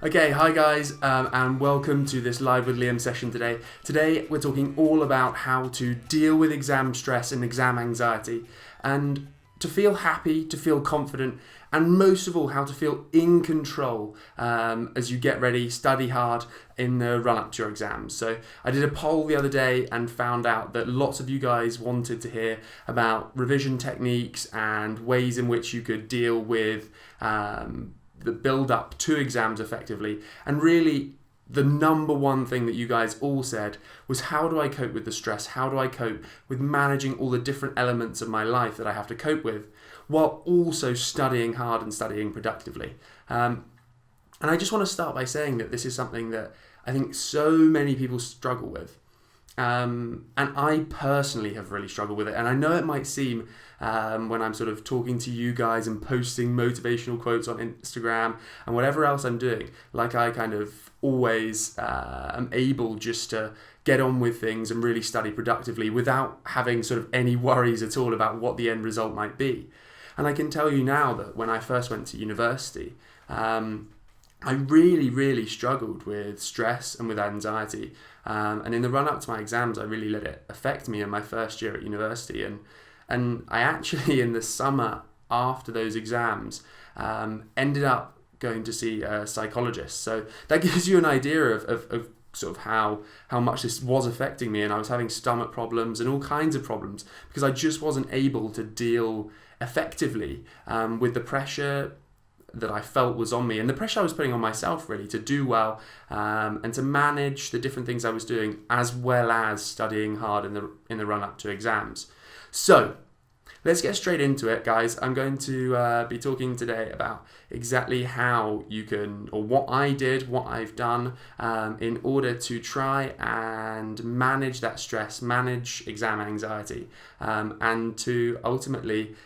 Okay, hi guys, and welcome to this Live with Liam session today. Today we're talking all about how to deal with exam stress and exam anxiety, and to feel happy, to feel confident, and most of all, how to feel in control as you get ready, study hard in the run-up to your exams. So I did a poll the other day and found out that lots of you guys wanted to hear about revision techniques and ways in which you could deal with the build up to exams effectively. And really, the number one thing that you guys all said was, how do I cope with the stress? How do I cope with managing all the different elements of my life that I have to cope with, while also studying hard and studying productively? And I just want to start by saying that this is something that I think so many people struggle with. And I personally have really struggled with it. And I know it might seem, when I'm sort of talking to you guys and posting motivational quotes on Instagram and whatever else I'm doing, like I kind of always am able just to get on with things and really study productively without having sort of any worries at all about what the end result might be. And I can tell you now that when I first went to university, I really struggled with stress and with anxiety. And in the run-up to my exams, I really let it affect me in my first year at university. And I actually, in the summer after those exams, ended up going to see a psychologist. So that gives you an idea of sort of how much this was affecting me. And I was having stomach problems and all kinds of problems because I just wasn't able to deal effectively with the pressure that I felt was on me, and the pressure I was putting on myself really to do well and to manage the different things I was doing, as well as studying hard in the run up to exams. So let's get straight into it, guys. I'm going to be talking today about exactly how you can, or what I did, what I've done in order to try and manage that stress, manage exam anxiety, and to ultimately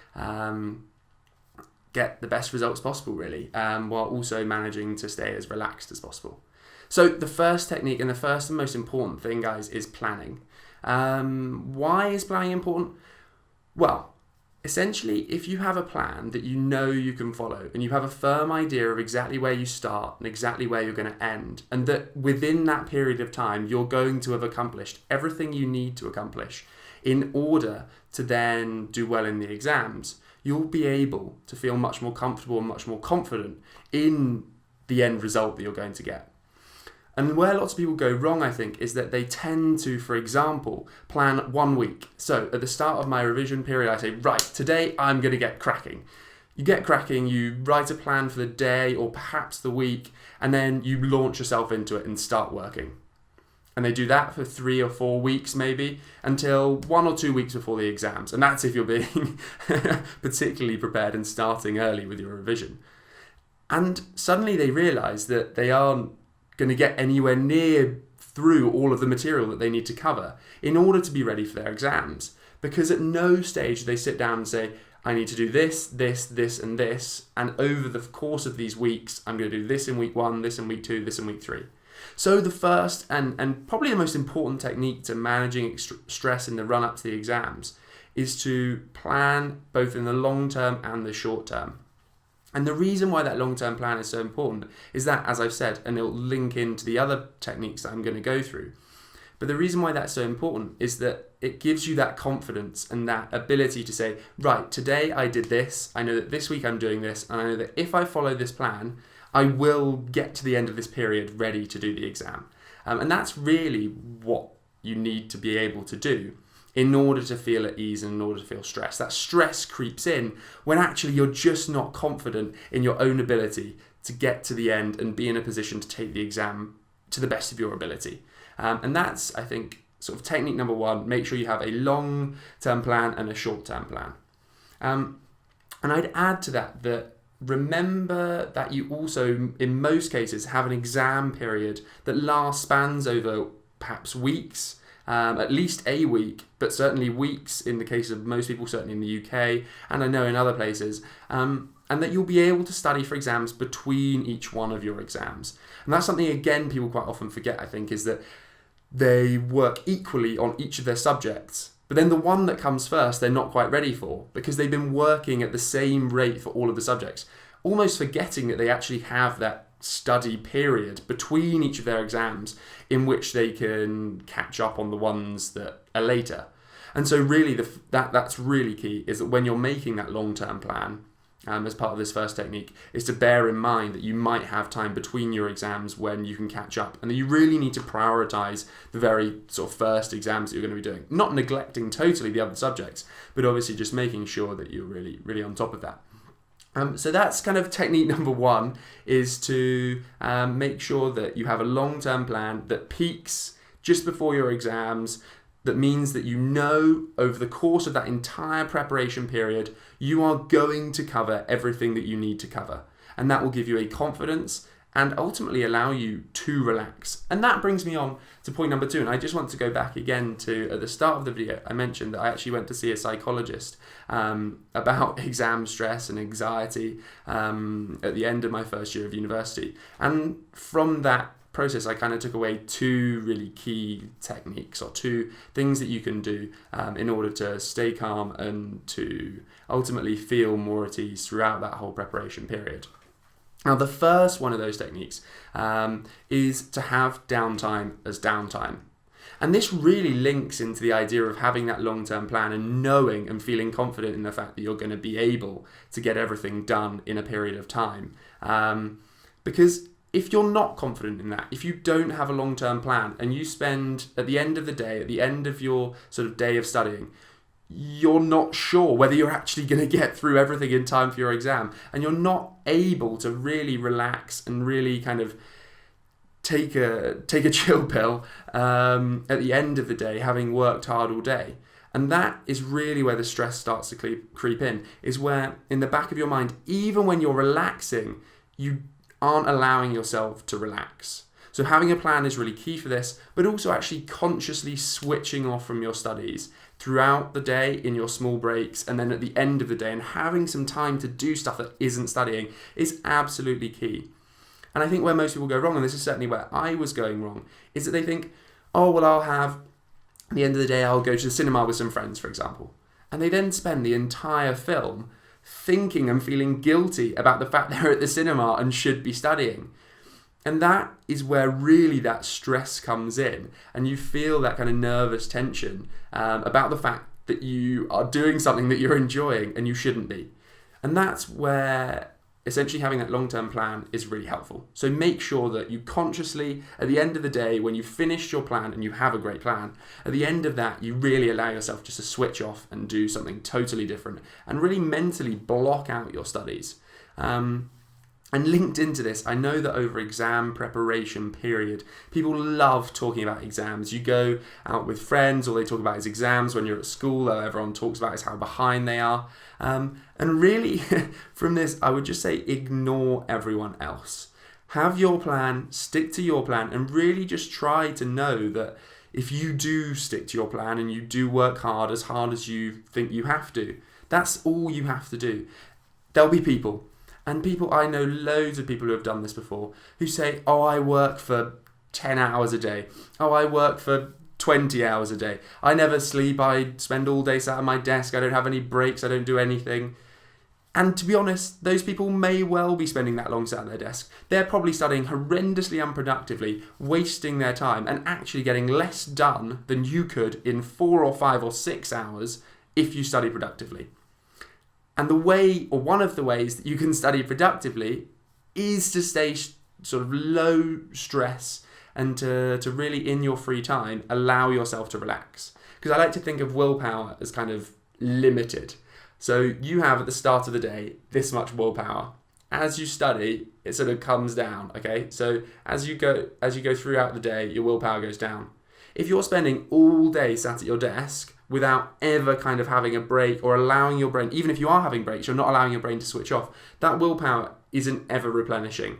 get the best results possible, really, while also managing to stay as relaxed as possible. So the first technique and the first and most important thing, guys, is planning. Why is planning important? Well, essentially, if you have a plan that you know you can follow and you have a firm idea of exactly where you start and exactly where you're going to end, and that within that period of time you're going to have accomplished everything you need to accomplish in order to then do well in the exams, you'll be able to feel much more comfortable and much more confident in the end result that you're going to get. And where lots of people go wrong, I think, is that they tend to, for example, plan 1 week. So at the start of my revision period, I say, right, today I'm going to get cracking. You get cracking, you write a plan for the day or perhaps the week, and then you launch yourself into it and start working. And they do that for 3 or 4 weeks maybe, until 1 or 2 weeks before the exams. And that's if you're being particularly prepared and starting early with your revision. And suddenly they realise that they aren't going to get anywhere near through all of the material that they need to cover in order to be ready for their exams. Because at no stage do they sit down and say, I need to do this, this, and this. And over the course of these weeks, I'm going to do this in week 1, this in week 2, this in week 3. So the first and probably the most important technique to managing stress in the run-up to the exams is to plan both in the long term and the short term. And the reason why that long-term plan is so important is that, as I've said, and it'll link into the other techniques that I'm going to go through, but the reason why that's so important is that it gives you that confidence and that ability to say, right, today I did this, I know that this week I'm doing this, and I know that if I follow this plan, I will get to the end of this period ready to do the exam. And that's really what you need to be able to do in order to feel at ease and in order to feel stress. That stress creeps in when actually you're just not confident in your own ability to get to the end and be in a position to take the exam to the best of your ability. And that's, I think, sort of technique number 1. Make sure you have a long-term plan and a short-term plan. And I'd add to that remember that you also, in most cases, have an exam period that spans over perhaps weeks, at least a week, but certainly weeks in the case of most people, certainly in the UK, and I know in other places, and that you'll be able to study for exams between each one of your exams. And that's something, again, people quite often forget, I think, is that they work equally on each of their subjects. But then the one that comes first, they're not quite ready for because they've been working at the same rate for all of the subjects, almost forgetting that they actually have that study period between each of their exams in which they can catch up on the ones that are later. And so really that's really key, is that when you're making that long-term plan, as part of this first technique, is to bear in mind that you might have time between your exams when you can catch up, and that you really need to prioritize the very sort of first exams that you're going to be doing. Not neglecting totally the other subjects, but obviously just making sure that you're really, really on top of that. So that's kind of technique number one, is to make sure that you have a long-term plan that peaks just before your exams. That means that you know over the course of that entire preparation period, you are going to cover everything that you need to cover. And that will give you a confidence and ultimately allow you to relax. And that brings me on to point number two. And I just want to go back again to, at the start of the video, I mentioned that I actually went to see a psychologist about exam stress and anxiety at the end of my first year of university. And from that process, I kind of took away two really key techniques, or two things that you can do in order to stay calm and to ultimately feel more at ease throughout that whole preparation period. Now, the first one of those techniques is to have downtime as downtime. And this really links into the idea of having that long-term plan and knowing and feeling confident in the fact that you're going to be able to get everything done in a period of time. Because if you're not confident in that, if you don't have a long-term plan and you spend at the end of the day, at the end of your sort of day of studying, you're not sure whether you're actually going to get through everything in time for your exam, and you're not able to really relax and really kind of take a chill pill at the end of the day, having worked hard all day. And that is really where the stress starts to creep in, is where in the back of your mind, even when you're relaxing, you aren't allowing yourself to relax. So having a plan is really key for this, but also actually consciously switching off from your studies throughout the day in your small breaks, and then at the end of the day, and having some time to do stuff that isn't studying is absolutely key. And I think where most people go wrong, and this is certainly where I was going wrong, is that they think, oh, well, I'll have, at the end of the day, I'll go to the cinema with some friends, for example. And they then spend the entire film thinking and feeling guilty about the fact they're at the cinema and should be studying. And that is where really that stress comes in, and you feel that kind of nervous tension about the fact that you are doing something that you're enjoying and you shouldn't be. And that's where essentially having that long-term plan is really helpful. So make sure that you consciously, at the end of the day, when you've finished your plan and you have a great plan, at the end of that, you really allow yourself just to switch off and do something totally different and really mentally block out your studies. And linked into this, I know that over exam preparation period, people love talking about exams. You go out with friends, all they talk about is exams. When you're at school, everyone talks about is how behind they are. And really, from this, I would just say ignore everyone else. Have your plan, stick to your plan, and really just try to know that if you do stick to your plan and you do work hard as you think you have to, that's all you have to do. There'll be people. And people, I know loads of people who have done this before, who say, oh, I work for 10 hours a day. Oh, I work for 20 hours a day. I never sleep. I spend all day sat at my desk. I don't have any breaks. I don't do anything. And to be honest, those people may well be spending that long sat at their desk. They're probably studying horrendously unproductively, wasting their time, and actually getting less done than you could in 4 or 5 or 6 hours if you study productively. And the way, or one of the ways that you can study productively, is to stay sort of low stress and to really, in your free time, allow yourself to relax. Because I like to think of willpower as kind of limited. So you have at the start of the day this much willpower. As you study, it sort of comes down, okay? So as you go throughout the day, your willpower goes down. If you're spending all day sat at your desk without ever kind of having a break or allowing your brain, even if you are having breaks, you're not allowing your brain to switch off, that willpower isn't ever replenishing.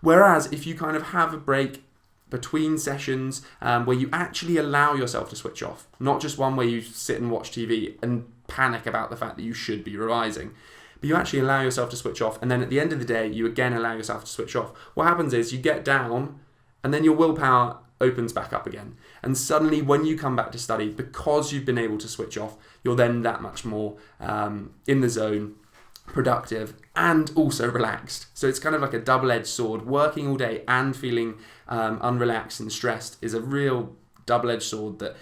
Whereas if you kind of have a break between sessions where you actually allow yourself to switch off, not just one where you sit and watch TV and panic about the fact that you should be revising, but you actually allow yourself to switch off, and then at the end of the day, you again allow yourself to switch off. What happens is you get down and then your willpower opens back up again. And suddenly when you come back to study, because you've been able to switch off, you're then that much more in the zone, productive, and also relaxed. So it's kind of like a double-edged sword. Working all day and feeling unrelaxed and stressed is a real double-edged sword that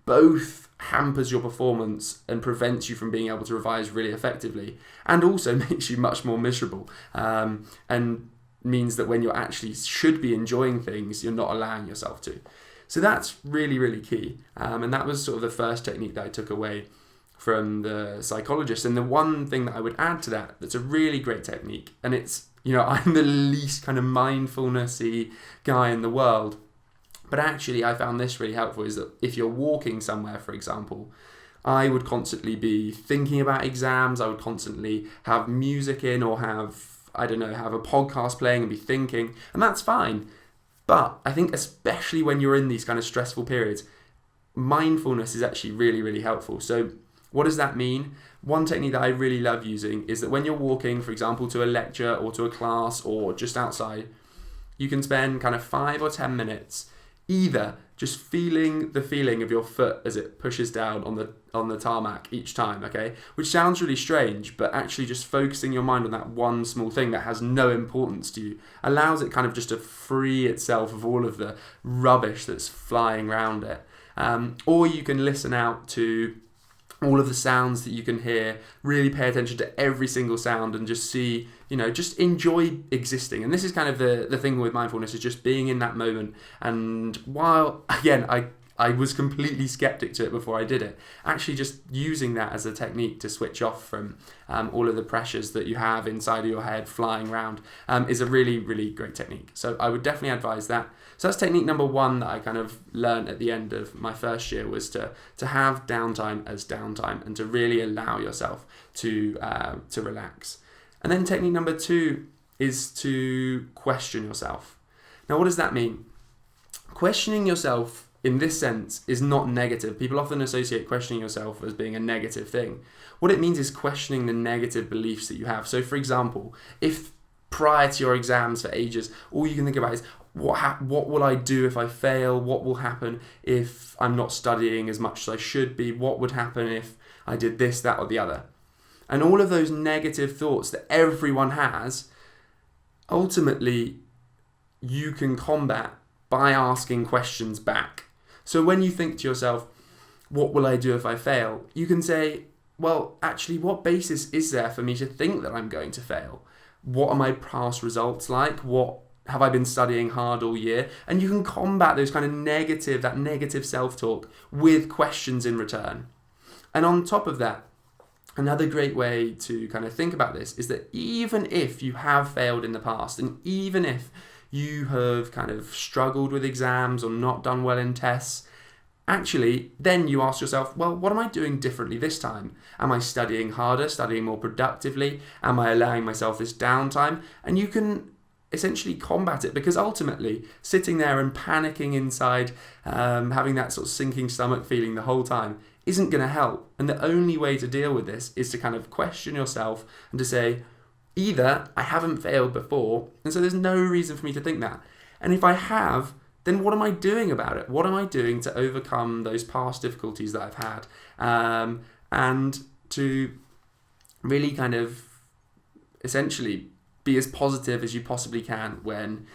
both hampers your performance and prevents you from being able to revise really effectively, and also makes you much more miserable, and means that when you actually should be enjoying things, you're not allowing yourself to. So that's really, really key. And that was sort of the first technique that I took away from the psychologist. And the one thing that I would add to that that's a really great technique, and it's, I'm the least kind of mindfulness-y guy in the world, but actually I found this really helpful, is that if you're walking somewhere, for example, I would constantly be thinking about exams. I would constantly have music in, or have a podcast playing and be thinking, and that's fine. But I think especially when you're in these kind of stressful periods, mindfulness is actually really, really helpful. So what does that mean? One technique that I really love using is that when you're walking, for example, to a lecture or to a class or just outside, you can spend kind of 5 or 10 minutes either just feeling the feeling of your foot as it pushes down on the tarmac each time, okay? Which sounds really strange, but actually just focusing your mind on that one small thing that has no importance to you allows it kind of just to free itself of all of the rubbish that's flying around it. Or you can listen out to all of the sounds that you can hear, really pay attention to every single sound and just see, just enjoy existing. And this is kind of the thing with mindfulness, is just being in that moment. And while, again, I was completely skeptic to it before I did it, actually just using that as a technique to switch off from all of the pressures that you have inside of your head flying around is a really, really great technique. So I would definitely advise that. So that's technique number 1 that I kind of learned at the end of my first year, was to have downtime as downtime and to really allow yourself to relax. And then technique number 2 is to question yourself. Now, what does that mean? Questioning yourself in this sense is not negative. People often associate questioning yourself as being a negative thing. What it means is questioning the negative beliefs that you have. So, for example, if prior to your exams for ages, all you can think about is, what will I do if I fail? What will happen if I'm not studying as much as I should be? What would happen if I did this, that, or the other? And all of those negative thoughts that everyone has, ultimately, you can combat by asking questions back. So when you think to yourself, what will I do if I fail? You can say, well, actually, what basis is there for me to think that I'm going to fail? What are my past results like? What have I been studying hard all year? And you can combat those kind of negative self-talk with questions in return. And on top of that, another great way to kind of think about this is that even if you have failed in the past, and even if you have kind of struggled with exams or not done well in tests, actually, then you ask yourself, well, what am I doing differently this time? Am I studying harder, studying more productively? Am I allowing myself this downtime? And you can essentially combat it, because ultimately, sitting there and panicking inside, having that sort of sinking stomach feeling the whole time, isn't going to help. And the only way to deal with this is to kind of question yourself and to say, either I haven't failed before, and so there's no reason for me to think that. And if I have, then what am I doing about it? What am I doing to overcome those past difficulties that I've had? And to really kind of essentially be as positive as you possibly can when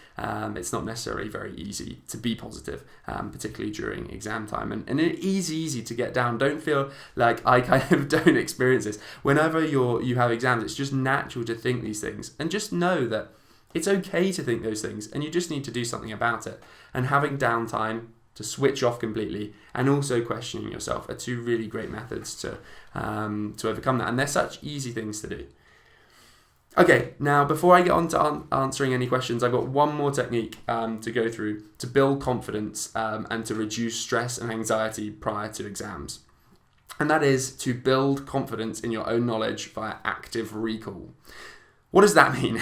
it's not necessarily very easy to be positive, particularly during exam time. And it is easy to get down. Don't feel like I kind of don't experience this. Whenever you have exams, it's just natural to think these things. And just know that it's okay to think those things, and you just need to do something about it. And having downtime to switch off completely, and also questioning yourself, are 2 really great methods to overcome that. And they're such easy things to do. Okay, now before I get on to answering any questions, I've got one more technique to go through to build confidence and to reduce stress and anxiety prior to exams. And that is to build confidence in your own knowledge via active recall. What does that mean?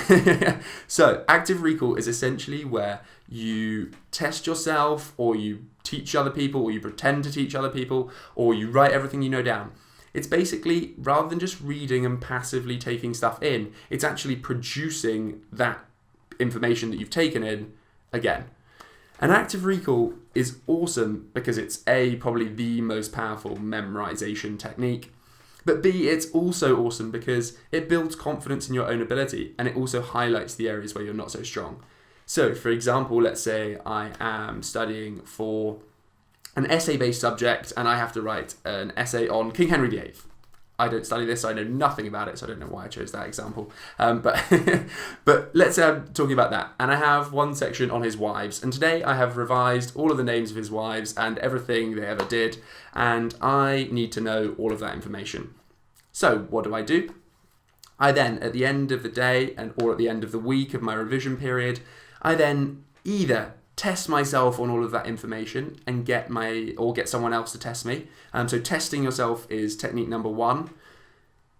So, active recall is essentially where you test yourself, or you teach other people, or you pretend to teach other people, or you write everything you know down. It's basically, rather than just reading and passively taking stuff in, it's actually producing that information that you've taken in again. And active recall is awesome because it's probably the most powerful memorization technique. But B, it's also awesome because it builds confidence in your own ability, and it also highlights the areas where you're not so strong. So, for example, let's say I am studying for an essay-based subject and I have to write an essay on King Henry VIII. I don't study this, so I know nothing about it, so I don't know why I chose that example. But let's say I'm talking about that. And I have one section on his wives. And today I have revised all of the names of his wives and everything they ever did. And I need to know all of that information. So what do? I then, at the end of the day or at the end of the week of my revision period, I then either test myself on all of that information and get someone else to test me. So testing yourself is technique number 1.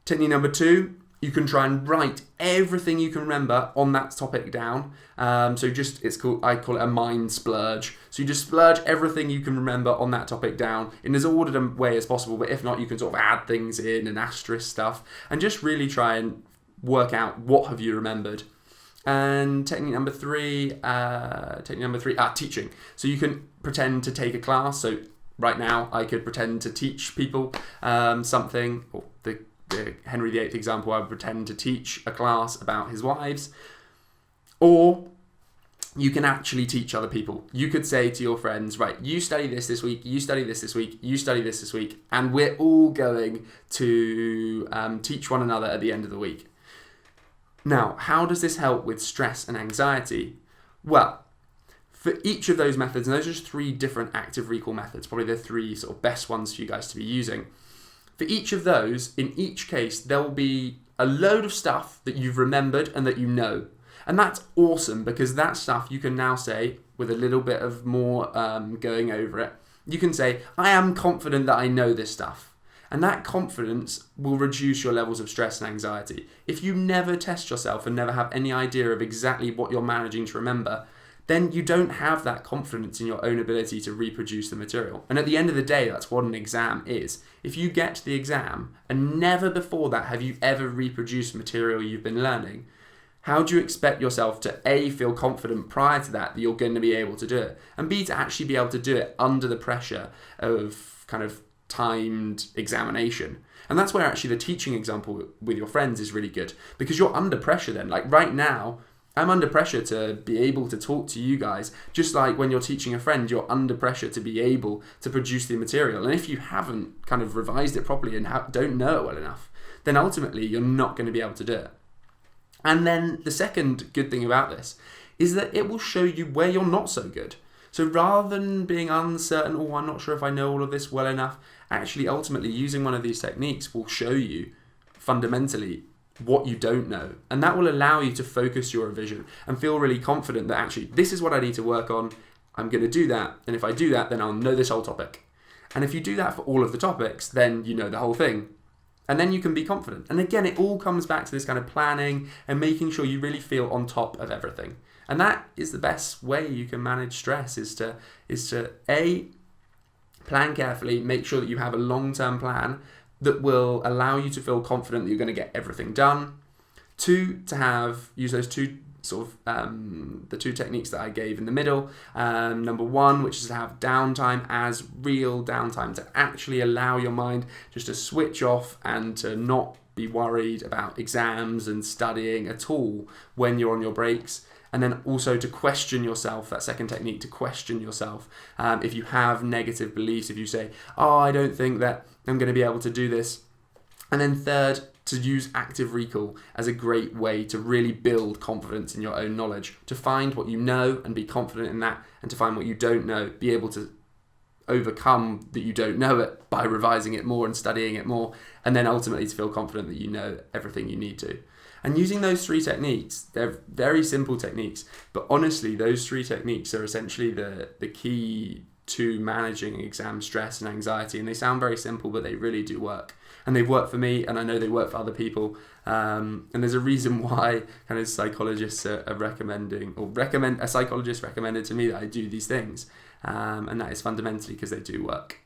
Technique number 2, you can try and write everything you can remember on that topic down. I call it a mind splurge. So you just splurge everything you can remember on that topic down in as ordered a way as possible. But if not, you can sort of add things in and asterisk stuff and just really try and work out what have you remembered. And technique number 3, teaching. So you can pretend to take a class. So right now I could pretend to teach people something. Or the Henry VIII example, I would pretend to teach a class about his wives. Or you can actually teach other people. You could say to your friends, right, you study this week, you study this week, you study this week, and we're all going to teach one another at the end of the week. Now, how does this help with stress and anxiety? Well, for each of those methods, and those are just 3 different active recall methods, probably the 3 sort of best ones for you guys to be using. For each of those, in each case, there will be a load of stuff that you've remembered and that you know. And that's awesome because that stuff you can now say, with a little bit of more going over it, you can say, I am confident that I know this stuff. And that confidence will reduce your levels of stress and anxiety. If you never test yourself and never have any idea of exactly what you're managing to remember, then you don't have that confidence in your own ability to reproduce the material. And at the end of the day, that's what an exam is. If you get to the exam and never before that have you ever reproduced material you've been learning, how do you expect yourself to A, feel confident prior to that you're going to be able to do it, and B, to actually be able to do it under the pressure of kind of timed examination? And that's where actually the teaching example with your friends is really good, because you're under pressure then. Like right now, I'm under pressure to be able to talk to you guys, just like when you're teaching a friend, you're under pressure to be able to produce the material. And if you haven't kind of revised it properly and don't know it well enough, then ultimately you're not going to be able to do it. And then the second good thing about this is that it will show you where you're not so good. So rather than being uncertain, oh, I'm not sure if I know all of this well enough, actually ultimately using one of these techniques will show you fundamentally what you don't know. And that will allow you to focus your revision and feel really confident that actually this is what I need to work on. I'm going to do that. And if I do that, then I'll know this whole topic. And if you do that for all of the topics, then you know the whole thing. And then you can be confident. And again, it all comes back to this kind of planning and making sure you really feel on top of everything. And that is the best way you can manage stress, is to A, plan carefully, make sure that you have a long-term plan that will allow you to feel confident that you're going to get everything done. 2, to use those 2 sort of the 2 techniques that I gave in the middle. Number 1, which is to have downtime as real downtime, to actually allow your mind just to switch off and to not be worried about exams and studying at all when you're on your breaks. And then also to question yourself, that second technique, to question yourself. If you have negative beliefs, if you say, oh, I don't think that I'm going to be able to do this. And then third, to use active recall as a great way to really build confidence in your own knowledge, to find what you know and be confident in that, and to find what you don't know, be able to overcome that you don't know it by revising it more and studying it more, and then ultimately to feel confident that you know everything you need to. And using those 3 techniques, they're very simple techniques, but honestly, those 3 techniques are essentially the key to managing exam stress and anxiety. And they sound very simple, but they really do work. And they've worked for me, and I know they work for other people. And there's a reason why kind of psychologists are a psychologist recommended to me that I do these things. And that is fundamentally because they do work.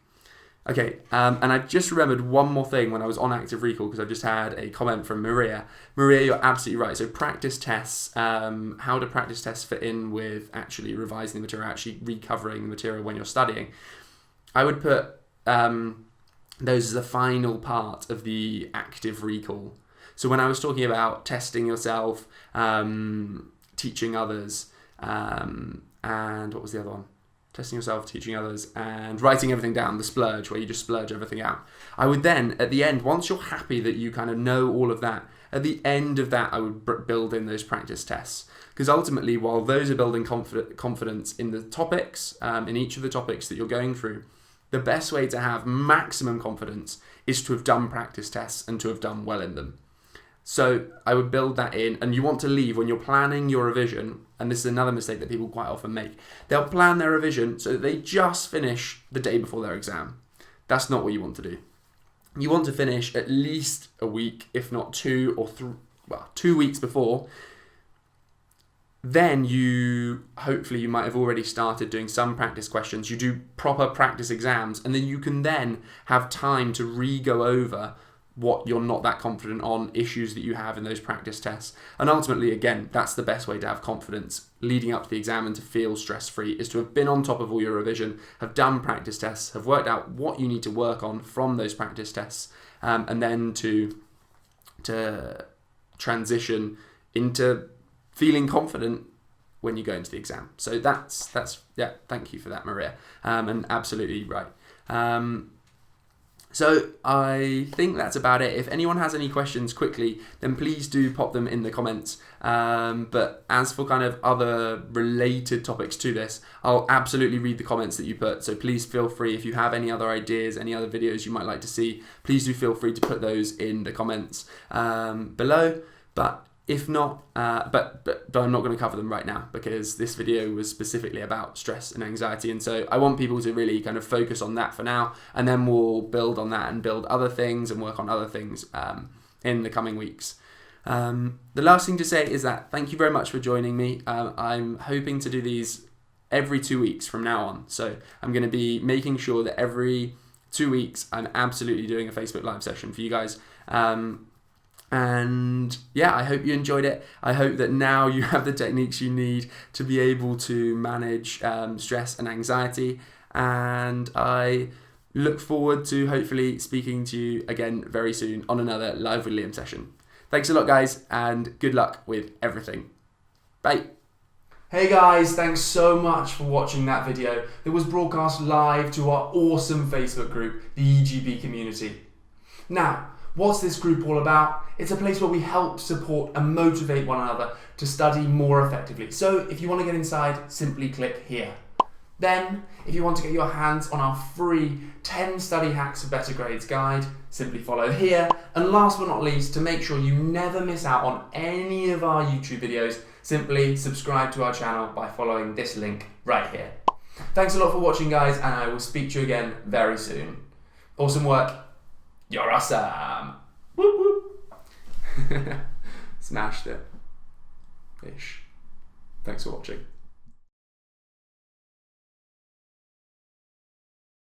Okay, and I just remembered one more thing when I was on active recall, because I've just had a comment from Maria. Maria, you're absolutely right. So practice tests, how do practice tests fit in with actually revising the material, actually recovering the material when you're studying? I would put those are the final part of the active recall. So when I was talking about testing yourself, teaching others, and what was the other one? Testing yourself, teaching others, and writing everything down, the splurge, where you just splurge everything out. I would then, at the end, once you're happy that you kind of know all of that, at the end of that, I would build in those practice tests. Because ultimately, while those are building confidence in the topics, in each of the topics that you're going through, the best way to have maximum confidence is to have done practice tests and to have done well in them. So I would build that in, and you want to leave when you're planning your revision, and this is another mistake that people quite often make. They'll plan their revision so that they just finish the day before their exam. That's not what you want to do. You want to finish at least a week, if not 2 or 3, 2 weeks before. Then hopefully you might have already started doing some practice questions. You do proper practice exams, and then you can then have time to re-go over what you're not that confident on, issues that you have in those practice tests. And ultimately, again, that's the best way to have confidence leading up to the exam and to feel stress-free, is to have been on top of all your revision, have done practice tests, have worked out what you need to work on from those practice tests, and then to transition into feeling confident when you go into the exam. So that's yeah, thank you for that, Maria. And absolutely right. So I think that's about it. If anyone has any questions quickly, then please do pop them in the comments. But as for kind of other related topics to this, I'll absolutely read the comments that you put. So please feel free, if you have any other ideas, any other videos you might like to see, please do feel free to put those in the comments below. But if not, but I'm not going to cover them right now, because this video was specifically about stress and anxiety, and so I want people to really kind of focus on that for now, and then we'll build on that and build other things and work on other things in the coming weeks. The last thing to say is that thank you very much for joining me. I'm hoping to do these every 2 weeks from now on, so I'm going to be making sure that every 2 weeks I'm absolutely doing a Facebook Live session for you guys. And yeah, I hope you enjoyed it. I hope that now you have the techniques you need to be able to manage stress and anxiety. And I look forward to hopefully speaking to you again very soon on another Live with Liam session. Thanks a lot, guys, and good luck with everything. Bye. Hey guys, thanks so much for watching that video that was broadcast live to our awesome Facebook group, the EGB Community. Now, what's this group all about? It's a place where we help, support and motivate one another to study more effectively. So if you want to get inside, simply click here. Then, if you want to get your hands on our free 10 study hacks for better grades guide, simply follow here. And last but not least, to make sure you never miss out on any of our YouTube videos, simply subscribe to our channel by following this link right here. Thanks a lot for watching, guys, and I will speak to you again very soon. Awesome work. You're awesome. Whoop whoop. Smashed it. Ish. Thanks for watching.